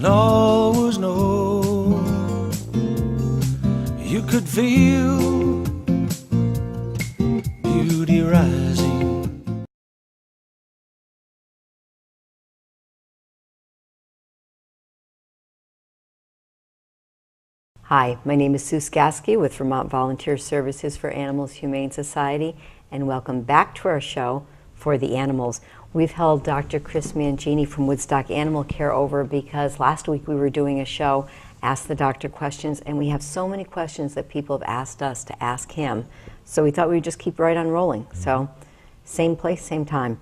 and always know you could feel beauty rising. Hi, my name is Sue Skaski with Vermont Volunteer Services for Animals Humane Society, and welcome back to our show For the Animals. We've held Dr. Chris Mangini from Woodstock Animal Care over because last week we were doing a show, Ask the Doctor Questions, and we have so many questions that people have asked us to ask him. So we thought we would just keep right on rolling. So same place, same time.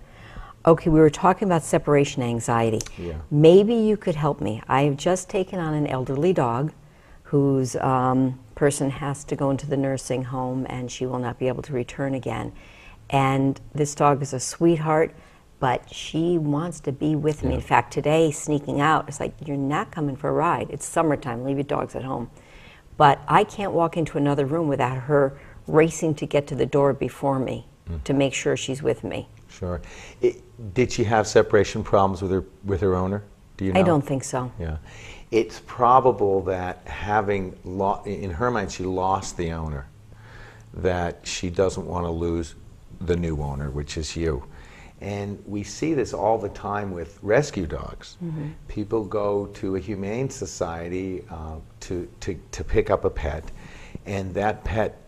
Okay, we were talking about separation anxiety. Yeah. Maybe you could help me. I have just taken on an elderly dog whose person has to go into the nursing home and she will not be able to return again. And this dog is a sweetheart, but she wants to be with me. In fact, today, sneaking out, it's like, you're not coming for a ride. It's summertime, leave your dogs at home. But I can't walk into another room without her racing to get to the door before me to make sure she's with me. Sure. Did she have separation problems with her owner? Do you know? I don't think so. Yeah. It's probable that in her mind, she lost the owner, that she doesn't want to lose the new owner, which is you. And we see this all the time with rescue dogs. People go to a humane society to pick up a pet, and that pet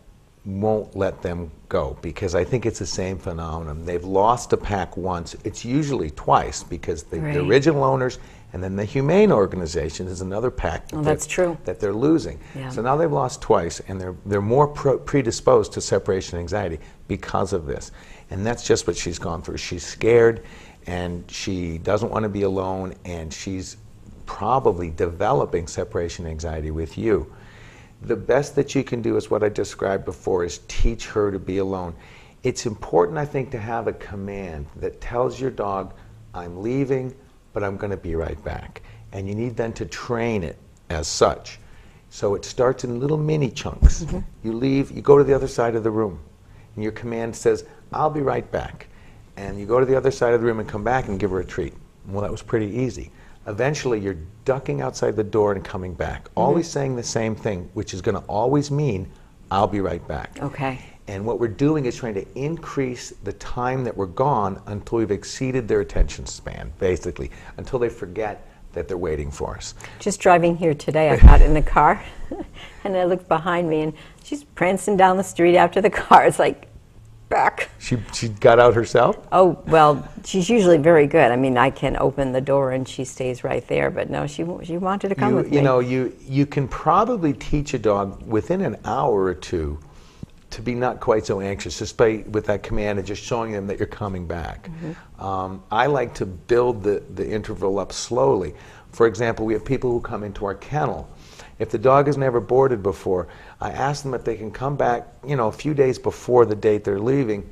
won't let them go, because I think it's the same phenomenon. They've lost a pack once. It's usually twice, because the original owners and then the humane organization is another pack that they're losing. Yeah. So now they've lost twice, and they're more predisposed to separation anxiety because of this. And that's just what she's gone through. She's scared, and she doesn't want to be alone, and she's probably developing separation anxiety with you. The best that you can do is what I described before, is teach her to be alone. It's important, I think, to have a command that tells your dog, I'm leaving, but I'm going to be right back. And you need then to train it as such. So it starts in little mini chunks. You leave, you go to the other side of the room, and your command says, I'll be right back. And you go to the other side of the room and come back and give her a treat. Well, that was pretty easy. Eventually, you're ducking outside the door and coming back, always saying the same thing, which is going to always mean, I'll be right back. Okay. And what we're doing is trying to increase the time that we're gone until we've exceeded their attention span, basically, until they forget that they're waiting for us. Just driving here today, I got in the car, and I looked behind me, and she's prancing down the street after the car. It's like, back. She got out herself? Oh, well, she's usually very good. I mean, I can open the door and she stays right there, but no, she wanted to come with me. You know, you can probably teach a dog within an hour or two to be not quite so anxious, just with that command and just showing them that you're coming back. I like to build the interval up slowly. For example, we have people who come into our kennel. If the dog has never boarded before, I ask them if they can come back, a few days before the date they're leaving,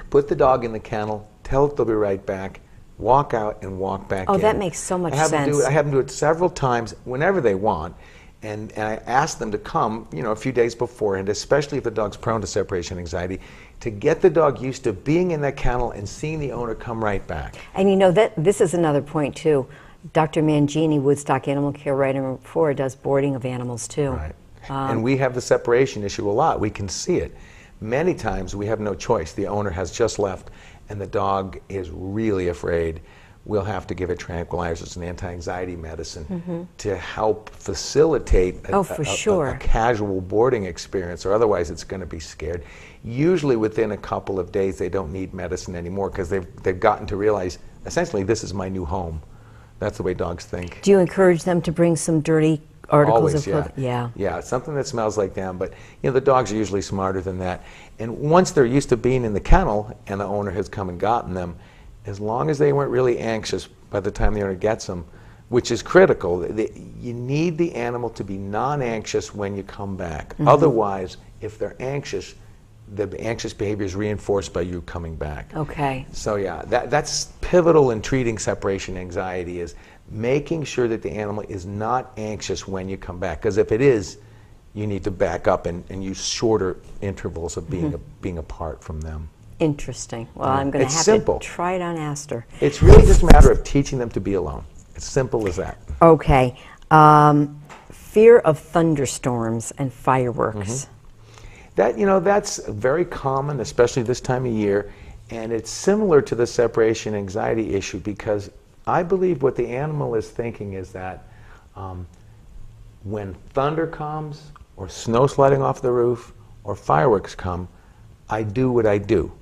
put the dog in the kennel, tell it they'll be right back, walk out and walk back in. Oh, that makes so much sense. I have them do it several times whenever they want, and I ask them to come, a few days before, and especially if the dog's prone to separation anxiety, to get the dog used to being in that kennel and seeing the owner come right back. And this is another point too. Dr. Mangini, Woodstock Animal Care, right in Route 4, does boarding of animals too. Right. And we have the separation issue a lot. We can see it. Many times we have no choice. The owner has just left and the dog is really afraid. We'll have to give it tranquilizers and anti-anxiety medicine to help facilitate a casual boarding experience, or otherwise it's going to be scared. Usually within a couple of days they don't need medicine anymore, because they've gotten to realize, essentially, this is my new home. That's the way dogs think. Do you encourage them to bring some dirty articles Always, of clothing? Yeah, something that smells like them. But the dogs are usually smarter than that. And once they're used to being in the kennel and the owner has come and gotten them, as long as they weren't really anxious by the time the owner gets them, which is critical, you need the animal to be non-anxious when you come back. Otherwise, if they're anxious, the anxious behavior is reinforced by you coming back. Okay. So yeah, that's pivotal in treating separation anxiety, is making sure that the animal is not anxious when you come back. Because if it is, you need to back up and use shorter intervals of being apart from them. Interesting. Well, I'm going to have to try it on Astor. It's really just a matter of teaching them to be alone. As simple as that. Okay. Fear of thunderstorms and fireworks. That, you know, that's very common, especially this time of year, and it's similar to the separation anxiety issue, because I believe what the animal is thinking is that when thunder comes, or snow sliding off the roof, or fireworks come, I do what I do.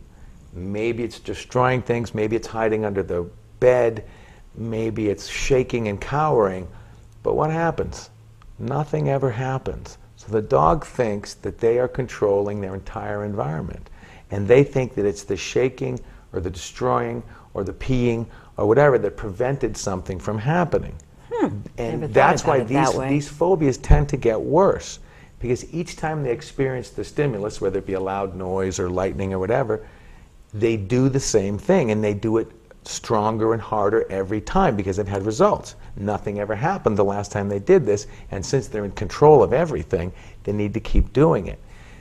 Maybe it's destroying things, maybe it's hiding under the bed, maybe it's shaking and cowering, but what happens? Nothing ever happens. So the dog thinks that they are controlling their entire environment. And they think that it's the shaking or the destroying or the peeing or whatever that prevented something from happening. And that's why these phobias tend to get worse. Because each time they experience the stimulus, whether it be a loud noise or lightning or whatever, they do the same thing, and they do it stronger and harder every time because they've had results. Nothing ever happened the last time they did this, and since they're in control of everything, they need to keep doing it.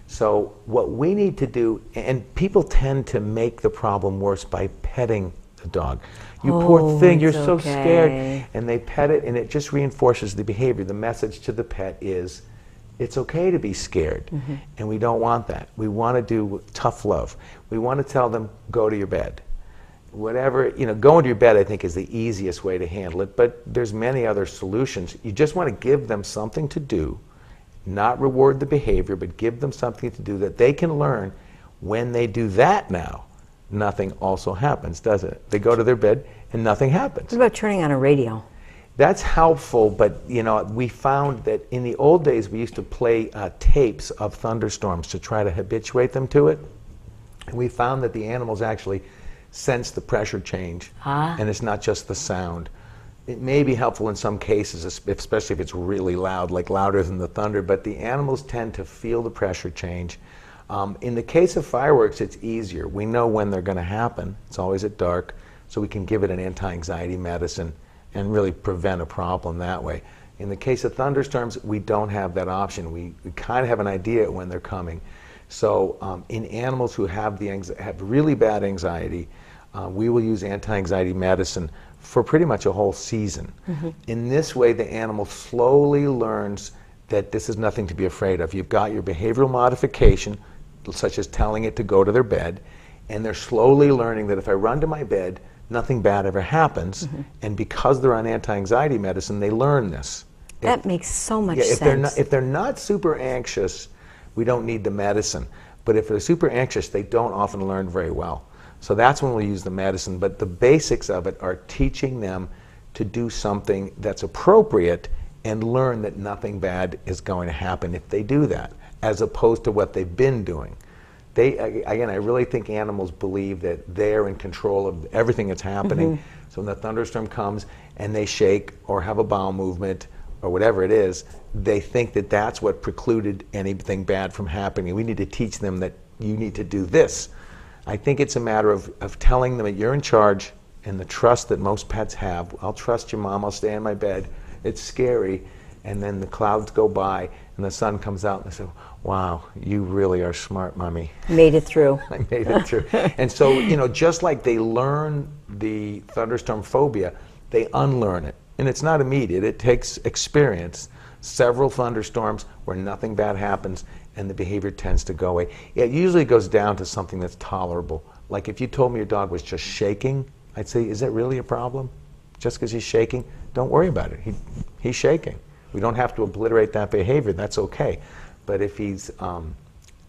So what we need to do, and people tend to make the problem worse by petting the dog. You poor thing, you're so scared, and they pet it, and it just reinforces the behavior. The message to the pet is, it's okay to be scared, and we don't want that. We want to do tough love. We want to tell them, go to your bed. Whatever, you know, going to your bed, I think, is the easiest way to handle it, but there's many other solutions. You just want to give them something to do, not reward the behavior, but give them something to do that they can learn. When they do that now, nothing also happens, does it? They go to their bed and nothing happens. What about turning on a radio? That's helpful, but you know, we found that in the old days we used to play tapes of thunderstorms to try to habituate them to it, and we found that the animals actually sense the pressure change, and it's not just the sound. It may be helpful in some cases, especially if it's really loud, like louder than the thunder, but the animals tend to feel the pressure change. In the case of fireworks, it's easier. We know when they're going to happen. It's always at dark, so we can give it an anti-anxiety medicine and really prevent a problem that way. In the case of thunderstorms, we don't have that option. We kind of have an idea when they're coming. So in animals who have really bad anxiety, we will use anti-anxiety medicine for pretty much a whole season. In this way, the animal slowly learns that this is nothing to be afraid of. You've got your behavioral modification, such as telling it to go to their bed, and they're slowly learning that if I run to my bed, nothing bad ever happens. And because they're on anti-anxiety medicine, they learn this. That makes so much sense. If they're not super anxious, we don't need the medicine. But if they're super anxious, they don't often learn very well. So that's when we use the medicine. But the basics of it are teaching them to do something that's appropriate and learn that nothing bad is going to happen if they do that, as opposed to what they've been doing. Again, I really think animals believe that they're in control of everything that's happening. So when the thunderstorm comes and they shake or have a bowel movement or whatever it is, they think that that's what precluded anything bad from happening. We need to teach them that you need to do this. I think it's a matter of telling them that you're in charge, and the trust that most pets have. I'll trust your mom, I'll stay in my bed. It's scary. And then the clouds go by and the sun comes out and they say, wow, you really are smart, Mommy. Made it through. I made it through. And so, you know, just like they learn the thunderstorm phobia, they unlearn it. And it's not immediate. It takes experience. Several thunderstorms where nothing bad happens and the behavior tends to go away. It usually goes down to something that's tolerable. Like if you told me your dog was just shaking, I'd say, is that really a problem? Just because he's shaking? Don't worry about it. He's shaking. We don't have to obliterate that behavior. That's okay. But if he's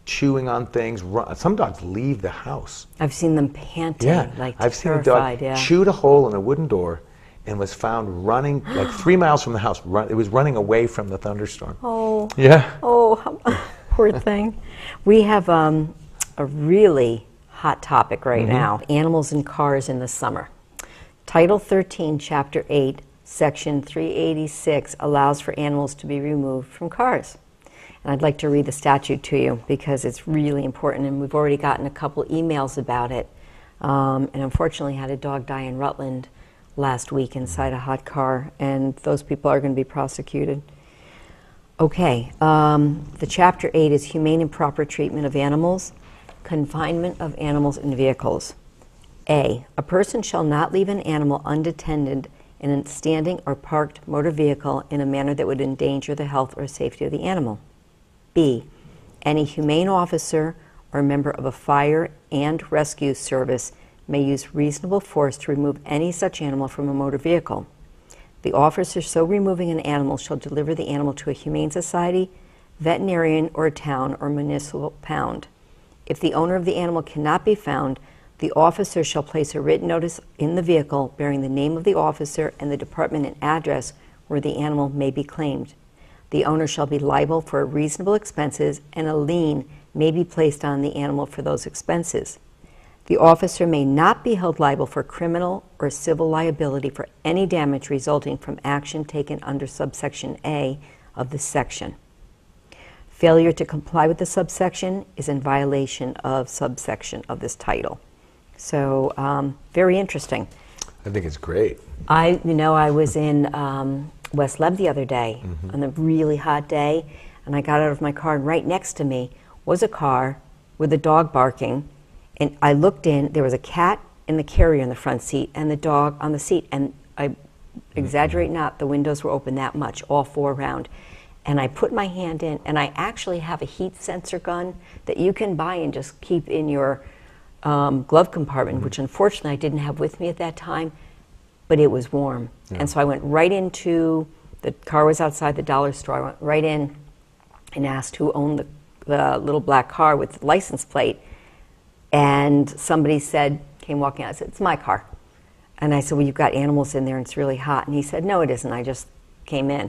chewing on things, some dogs leave the house. I've seen them panting, like I've seen a terrified. dog chewed a hole in a wooden door and was found running like 3 miles from the house. It was running away from the thunderstorm. Oh. Yeah. Oh, poor thing. We have a really hot topic right now, animals in cars in the summer. Title 13, Chapter 8, Section 386 allows for animals to be removed from cars. And I'd like to read the statute to you because it's really important, and we've already gotten a couple emails about it. And unfortunately had a dog die in Rutland last week inside a hot car, and those people are going to be prosecuted. Okay, the Chapter 8 is Humane and Proper Treatment of Animals, Confinement of Animals in Vehicles. A person shall not leave an animal unattended in a standing or parked motor vehicle in a manner that would endanger the health or safety of the animal. B, any humane officer or member of a fire and rescue service may use reasonable force to remove any such animal from a motor vehicle. The officer so removing an animal shall deliver the animal to a humane society, veterinarian, or a town or municipal pound. If the owner of the animal cannot be found, the officer shall place a written notice in the vehicle bearing the name of the officer and the department and address where the animal may be claimed. The owner shall be liable for reasonable expenses, and a lien may be placed on the animal for those expenses. The officer may not be held liable for criminal or civil liability for any damage resulting from action taken under subsection A of this section. Failure to comply with the subsection is in violation of subsection of this title. So, very interesting. I think it's great. I was in West Leb the other day on a really hot day, and I got out of my car, and right next to me was a car with a dog barking, and I looked in, there was a cat in the carrier in the front seat and the dog on the seat, and I exaggerate not, the windows were open that much, all four around. And I put my hand in, and I actually have a heat sensor gun that you can buy and just keep in your glove compartment, which unfortunately I didn't have with me at that time, but it was warm. Yeah. And so I went right into, the car was outside the dollar store, I went right in and asked who owned the little black car with the license plate, and somebody said, came walking out, I said, it's my car. And I said, well, you've got animals in there and it's really hot. And he said, no, it isn't, I just came in.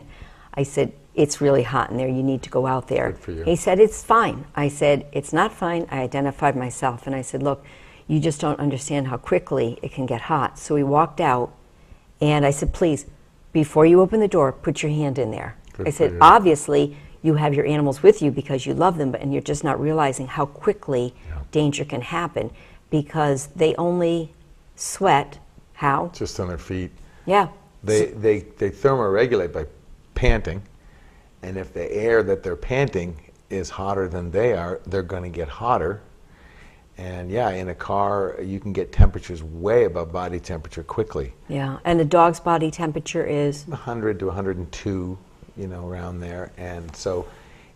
I said, it's really hot in there, you need to go out there. Good for you. He said, it's fine. I said, it's not fine. I identified myself, and I said, look, you just don't understand how quickly it can get hot. So he walked out, and I said, please, before you open the door, put your hand in there. Good I for said, you. obviously, you have your animals with you because you love them, and you're just not realizing how quickly danger can happen, because they only sweat, how? Just on their feet. Yeah. They thermoregulate by panting, and if the air that they're panting is hotter than they are, they're going to get hotter. And yeah, in a car, you can get temperatures way above body temperature quickly. Yeah, and the dog's body temperature is? 100 to 102, around there. And so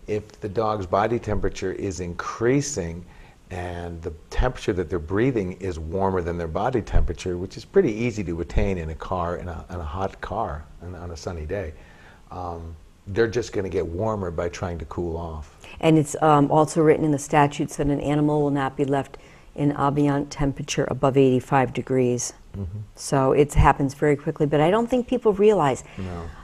if the dog's body temperature is increasing and the temperature that they're breathing is warmer than their body temperature, which is pretty easy to attain in a car, in a hot car on a sunny day, they're just going to get warmer by trying to cool off. And it's also written in the statutes that an animal will not be left in ambient temperature above 85 degrees. So it happens very quickly, but I don't think people realize,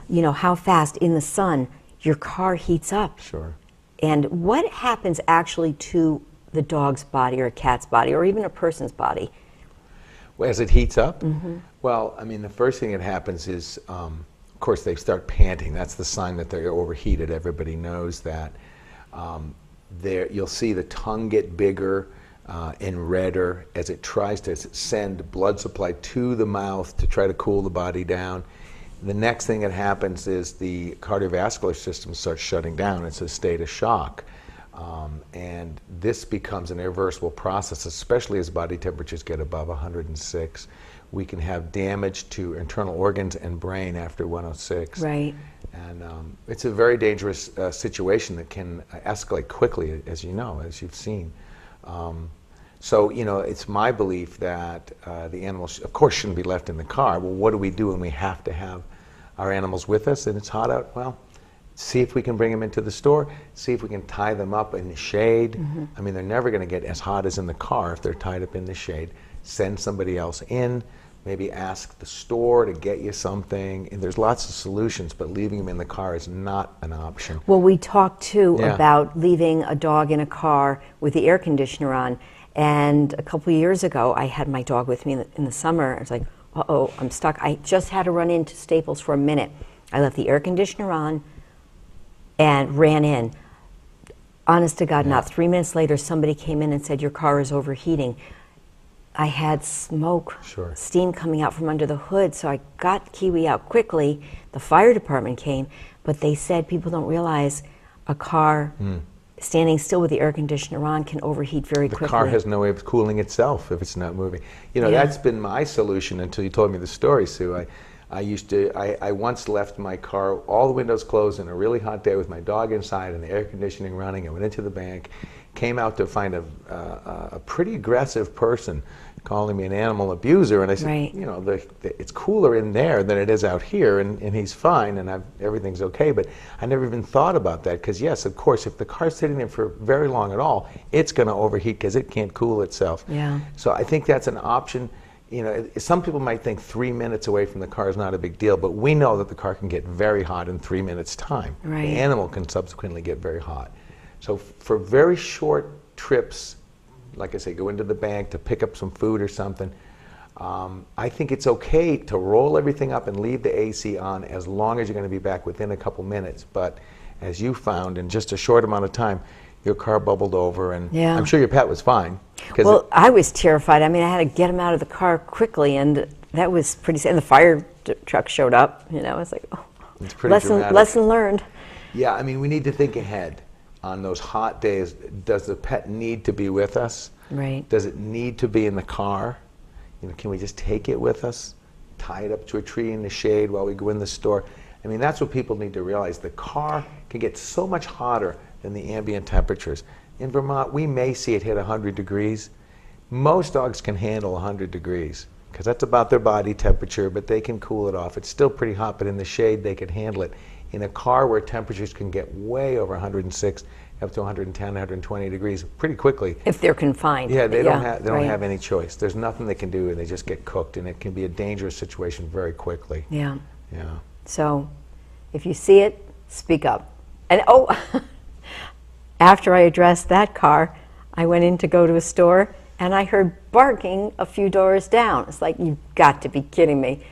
how fast in the sun your car heats up. Sure. And what happens actually to the dog's body or a cat's body or even a person's body? Well, as it heats up? Well, the first thing that happens is, of course, they start panting. That's the sign that they're overheated. Everybody knows that. You'll see the tongue get bigger and redder as it tries to send blood supply to the mouth to try to cool the body down. The next thing that happens is the cardiovascular system starts shutting down. It's a state of shock. And this becomes an irreversible process, especially as body temperatures get above 106. We can have damage to internal organs and brain after 106. Right. And it's a very dangerous situation that can escalate quickly, as you've seen. So, it's my belief that the animals, of course, shouldn't be left in the car. Well, what do we do when we have to have our animals with us and it's hot out? Well, see if we can bring them into the store, see if we can tie them up in the shade. They're never going to get as hot as in the car if they're tied up in the shade. Send somebody else in, maybe ask the store to get you something. And there's lots of solutions, but leaving them in the car is not an option. Well, we talked too about leaving a dog in a car with the air conditioner on. And a couple of years ago, I had my dog with me in the summer. I was like, uh-oh, I'm stuck. I just had to run into Staples for a minute. I left the air conditioner on and ran in. Honest to God, not 3 minutes later, somebody came in and said, your car is overheating. I had smoke, steam coming out from under the hood, so I got Kiwi out quickly. The fire department came, but they said people don't realize a car standing still with the air conditioner on can overheat very quickly. The car has no way of cooling itself if it's not moving. That's been my solution until you told me the story, Sue. I once left my car, all the windows closed on a really hot day with my dog inside and the air conditioning running. I went into the bank, came out to find a pretty aggressive person calling me an animal abuser, and I said, Right. you know, it's cooler in there than it is out here, and he's fine, and everything's okay, but I never even thought about that, because yes, of course, if the car's sitting there for very long at all, it's going to overheat because it can't cool itself. Yeah. So I think that's an option. You know, some people might think 3 minutes away from the car is not a big deal, but we know that the car can get very hot in 3 minutes' time. Right. The animal can subsequently get very hot. So for very short trips, like I say, go into the bank to pick up some food or something, I think it's okay to roll everything up and leave the AC on as long as you're going to be back within a couple minutes. But as you found, in just a short amount of time, your car bubbled over, and Yeah. I'm sure your pet was fine. Well, I was terrified. I mean, I had to get him out of the car quickly, and that was pretty sad. And the fire truck showed up, you know, it's like, oh, it's pretty dramatic. lesson learned. Yeah, I mean, we need to think ahead. On those hot days, does the pet need to be with us? Right. Does it need to be in the car? You know, can we just take it with us, tie it up to a tree in the shade while we go in the store? I mean, that's what people need to realize. The car can get so much hotter than the ambient temperatures. In Vermont, we may see it hit 100 degrees. Most dogs can handle 100 degrees because that's about their body temperature, but they can cool it off. It's still pretty hot, but in the shade, they can handle it. In a car where temperatures can get way over 106, up to 110, 120 degrees pretty quickly. If they're confined. Yeah, they don't right. have any choice. There's nothing they can do, and they just get cooked, and it can be a dangerous situation very quickly. Yeah. Yeah. So if you see it, speak up. And oh, after I addressed that car, I went in to go to a store, and I heard barking a few doors down. It's like, you've got to be kidding me.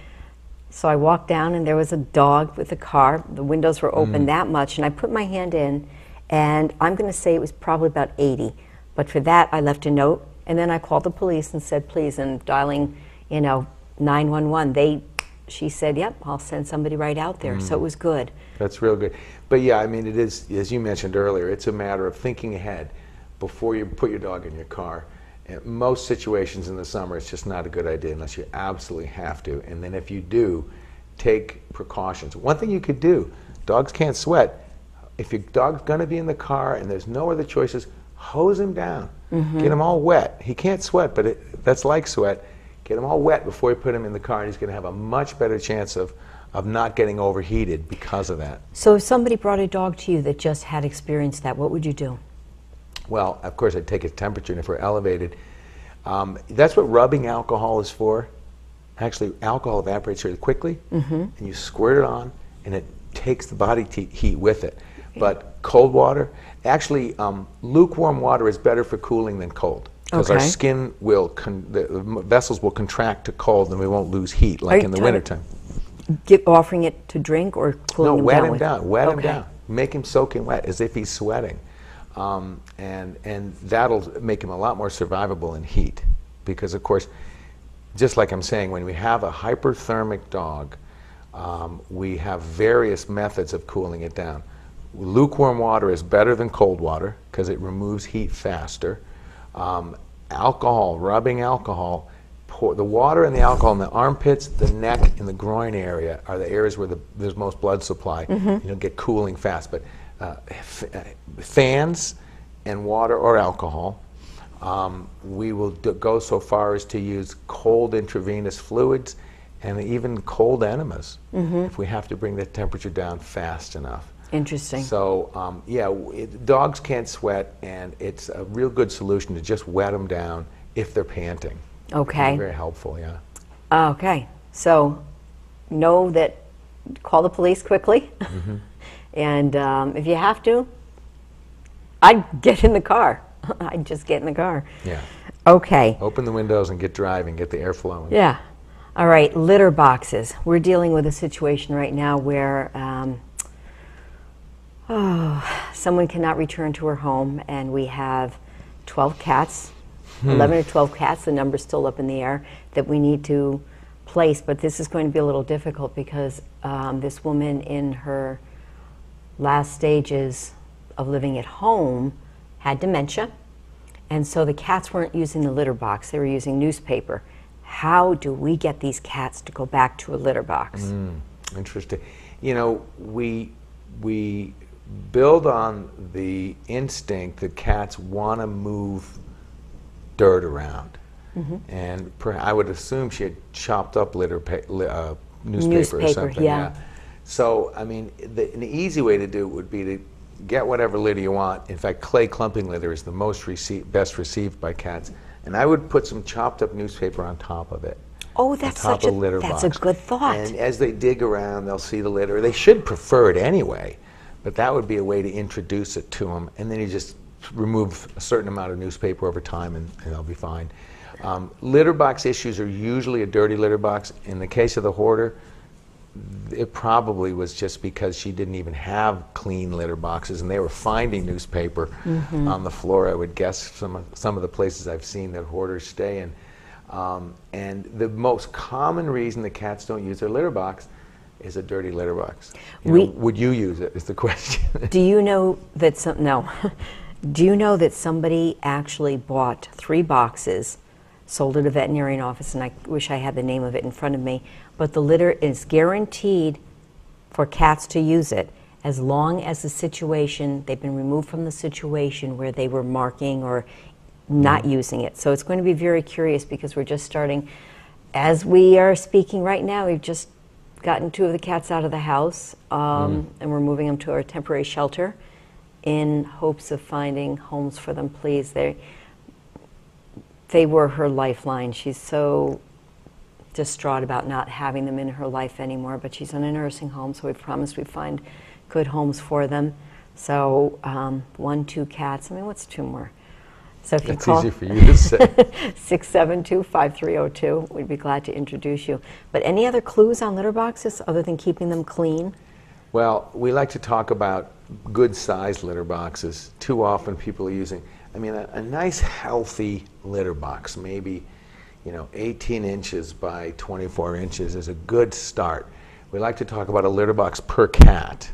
So I walked down, and there was a dog with a car. The windows were open that much, and I put my hand in, and I'm going to say it was probably about 80. But for that, I left a note, and then I called the police and said, please, and dialing, 911. She said, yep, I'll send somebody right out there. So it was good. That's real good. But yeah, I mean, it is, as you mentioned earlier, it's a matter of thinking ahead before you put your dog in your car. In most situations in the summer, it's just not a good idea unless you absolutely have to. And then if you do, take precautions. One thing you could do, dogs can't sweat. If your dog's going to be in the car and there's no other choices, hose him down. Get him all wet. He can't sweat, but that's like sweat. Get him all wet before you put him in the car, and he's going to have a much better chance of not getting overheated because of that. So if somebody brought a dog to you that just had experienced that, what would you do? Well, of course, I'd take his temperature, and if we're elevated, that's what rubbing alcohol is for. Actually, alcohol evaporates really quickly, and you squirt it on, and it takes the body heat with it. But cold water, actually, lukewarm water is better for cooling than cold. Because our skin will, the vessels will contract to cold, and we won't lose heat like in the wintertime. Offering it to drink or cooling him wet down? him with? down. Wet him down. Make him soaking wet as if he's sweating. And that'll make him a lot more survivable in heat. Because, of course, just like I'm saying, when we have a hyperthermic dog, we have various methods of cooling it down. Lukewarm water is better than cold water because it removes heat faster. Alcohol, rubbing alcohol, the water and the alcohol in the armpits, the neck, and the groin area are the areas where there's most blood supply. You'll get cooling fast. But fans and water or alcohol, we will go so far as to use cold intravenous fluids and even cold enemas if we have to bring the temperature down fast enough. Interesting. So, dogs can't sweat, and it's a real good solution to just wet them down if they're panting. Okay. Very helpful, yeah. Okay. So know that, call the police quickly. And if you have to, I'd get in the car. I'd just get in the car. Yeah. Okay. Open the windows and get driving, get the air flowing. Yeah. All right, litter boxes. We're dealing with a situation right now where someone cannot return to her home, and we have 12 cats, 11 or 12 cats, the number's still up in the air, that we need to place. But this is going to be a little difficult because this woman in her last stages of living at home had dementia, and so the cats weren't using the litter box, they were using newspaper. how do we get these cats to go back to a litter box? Interesting. You know, we build on the instinct that cats want to move dirt around. And I would assume she had chopped up newspaper or something. Yeah. So, I mean, an easy way to do it would be to get whatever litter you want. In fact, clay clumping litter is the best received by cats. And I would put some chopped up newspaper on top of it. Oh, that's on top of the litter that's box. a good thought. And as they dig around, they'll see the litter. They should prefer it anyway, but that would be a way to introduce it to them. And then you just remove a certain amount of newspaper over time, and they'll be fine. Litter box issues are usually a dirty litter box. In the case of the hoarder, it probably was just because she didn't even have clean litter boxes, and they were finding newspaper on the floor. I would guess some of the places I've seen that hoarders stay in. And the most common reason that cats don't use their litter box is a dirty litter box. Would you use it, is the question. Do you know that no. Do you know that somebody actually bought 3 boxes, sold at a veterinarian office, and I wish I had the name of it in front of me, but the litter is guaranteed for cats to use it as long as the situation, they've been removed from the situation where they were marking or not using it. So it's going to be very curious because we're just starting, as we are speaking right now, we've just gotten 2 of the cats out of the house, and we're moving them to our temporary shelter in hopes of finding homes for them. Please, they were her lifeline. She's so distraught about not having them in her life anymore, but she's in a nursing home, so we promised we'd find good homes for them. So 1, 2 cats. I mean, what's 2 more? So if you That's call easy for you to say. 672-5302, we'd be glad to introduce you. But any other clues on litter boxes other than keeping them clean? Well, we like to talk about good sized litter boxes. Too often people are using, I mean, a nice healthy litter box, maybe 18 inches by 24 inches is a good start. We like to talk about a litter box per cat.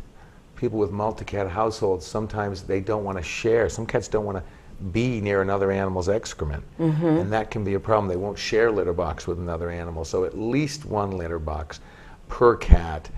People with multi-cat households, sometimes they don't want to share. Some cats don't want to be near another animal's excrement, and that can be a problem. They won't share litter box with another animal. So at least 1 litter box per cat.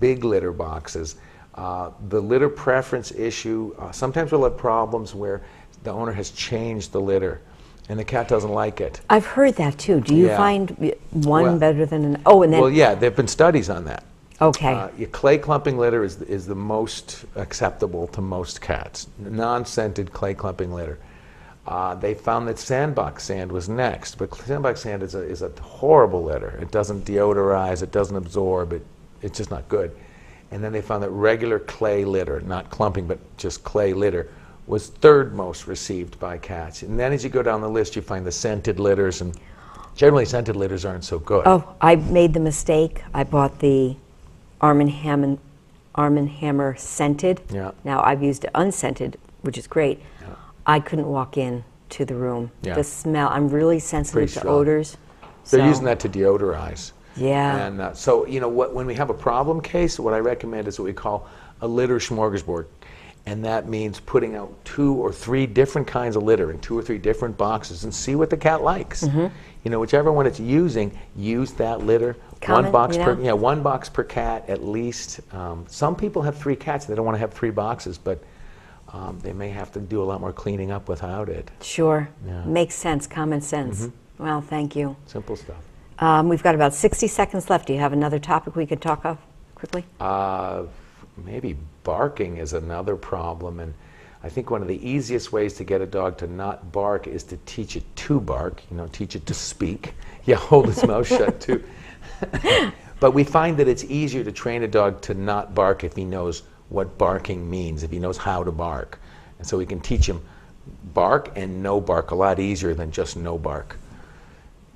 Big litter boxes. The litter preference issue, sometimes we'll have problems where the owner has changed the litter and the cat doesn't like it. I've heard that too. Do you Yeah. find one Well- better than another? Oh, and then, Well, yeah, there have been studies on that. okay. Your clay clumping litter is the most acceptable to most cats. Non-scented clay clumping litter. They found that sandbox sand was next, but sandbox sand is a horrible litter. It doesn't deodorize, it doesn't absorb, it's just not good. And then they found that regular clay litter, not clumping, but just clay litter, was 3rd most received by cats. And then as you go down the list, you find the scented litters, and generally scented litters aren't so good. Oh, I made the mistake. I bought the Arm & Hammer scented. Yeah. Now I've used unscented, which is great. Yeah. I couldn't walk in to the room. Yeah. The smell, I'm really sensitive Pretty to strong. odors. They're so- using that to deodorize. Yeah. And so, when we have a problem case, what I recommend is what we call a litter smorgasbord. And that means putting out 2 or 3 different kinds of litter in 2 or 3 different boxes and see what the cat likes. Whichever one it's using, use that litter. Common, 1 box you per, know? 1 box per cat at least. Some people have 3 cats, they don't want to have 3 boxes, but they may have to do a lot more cleaning up without it. Sure. Yeah. Makes sense, common sense. Well, thank you. Simple stuff. We've got about 60 seconds left. Do you have another topic we could talk of quickly? Maybe barking is another problem, and I think one of the easiest ways to get a dog to not bark is to teach it to bark, teach it to speak. Yeah, hold its mouth shut too. But we find that it's easier to train a dog to not bark if he knows what barking means, if he knows how to bark. And so we can teach him bark and no bark a lot easier than just no bark.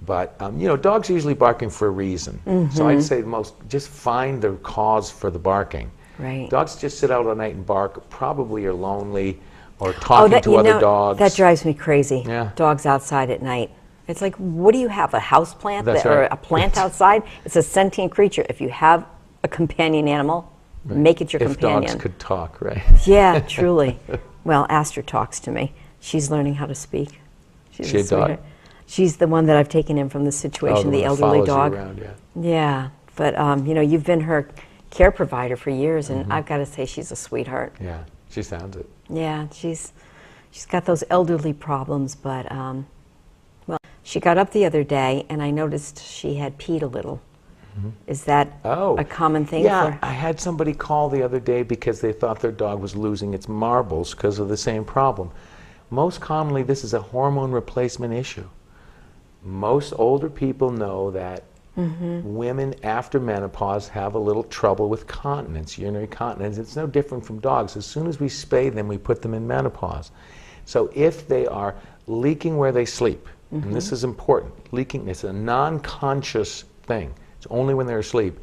But, dogs are usually barking for a reason. So I'd say just find the cause for the barking. Right. Dogs just sit out all night and bark, probably are lonely or talking to other dogs. That drives me crazy. Yeah. Dogs outside at night. It's like, what do you have, a house plant That's or right. a plant outside? It's a sentient creature. If you have a companion animal, make it your companion. If dogs could talk, right? Yeah, truly. Well, Astor talks to me. She's learning how to speak. She's She a dog? sweetheart. She's the one that I've taken in from the situation, the elderly one that follows dog. you around, yeah. Yeah, but you know, you've been her care provider for years, and I've got to say she's a sweetheart. Yeah, she sounds it. Yeah, she's got those elderly problems, but well, she got up the other day, and I noticed she had peed a little. Is that a common thing? Yeah, for I had somebody call the other day because they thought their dog was losing its marbles because of the same problem. Most commonly, this is a hormone replacement issue. Most older people know that women after menopause have a little trouble with continence, urinary continence. It's no different from dogs. As soon as we spay them, we put them in menopause. So if they are leaking where they sleep, and this is important, leaking is a non-conscious thing. It's only when they're asleep.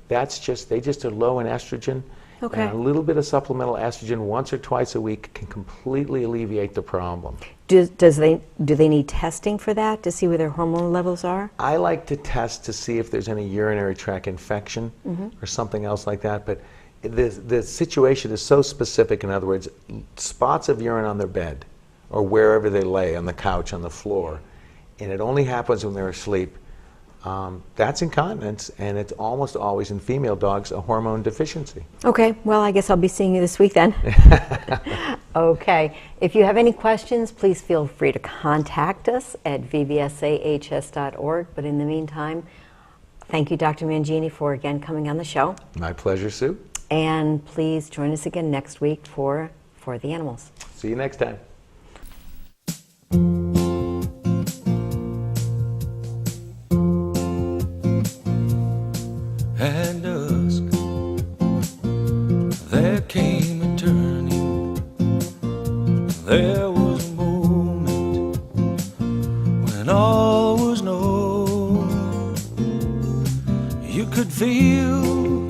They just are low in estrogen. Okay. And a little bit of supplemental estrogen once or twice a week can completely alleviate the problem. do they need testing for that to see where their hormone levels are? I like to test to see if there's any urinary tract infection or something else like that, but the situation is so specific. In other words, spots of urine on their bed or wherever they lay, on the couch, on the floor, and it only happens when they're asleep. That's incontinence, and it's almost always in female dogs a hormone deficiency. Okay, well, I guess I'll be seeing you this week then. Okay, if you have any questions, please feel free to contact us at vbsahs.org. But in the meantime, thank you, Dr. Mangini, for again coming on the show. My pleasure, Sue. And please join us again next week for the Animals. See you next time. At dusk, there came a turning. There was a moment when all was known. You could feel